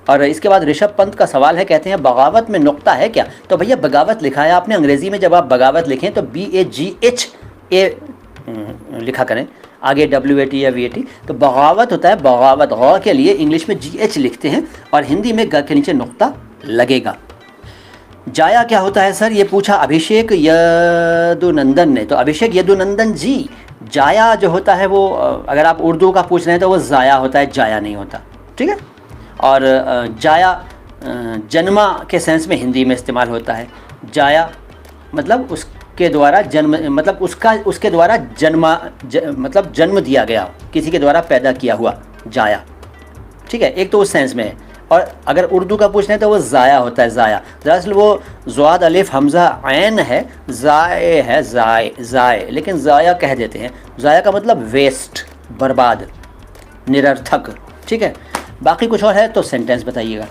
और इसके बाद ऋषभ पंत का सवाल है, कहते हैं बगावत में नुक्ता है क्या? तो भैया बगावत लिखा है आपने अंग्रेज़ी में, जब आप बगावत लिखें तो BAGHA लिखा करें, आगे WAT या VAT, तो बगावत होता है बगावत, गौ के लिए इंग्लिश में GH लिखते हैं और हिंदी में ग के नीचे नुक्ता लगेगा। जाया क्या होता है सर, ये पूछा अभिषेक यदुनंदन ने। तो अभिषेक यदुनंदन जी, जाया जो होता है वो अगर आप उर्दू का पूछ रहे हैं तो वो ज़ाया होता है, जाया नहीं होता, ठीक है। और जाया जन्मा के सेंस में हिंदी में इस्तेमाल होता है। जाया मतलब उसके द्वारा जन्म, मतलब उसके द्वारा मतलब जन्म दिया गया, किसी के द्वारा पैदा किया हुआ, जाया, ठीक है। एक तो उस सेंस में है, और अगर उर्दू का पूछ रहे हैं तो वो ज़ाया होता है, ज़ाया। दरअसल वो ज़्वाद अलिफ हमज़ा ऐन है, ज़ाए है, ज़ाए, लेकिन ज़ाया कह देते हैं। ज़ाया का मतलब वेस्ट, बर्बाद, निरर्थक, ठीक है। बाकी कुछ और है तो सेंटेंस बताइएगा।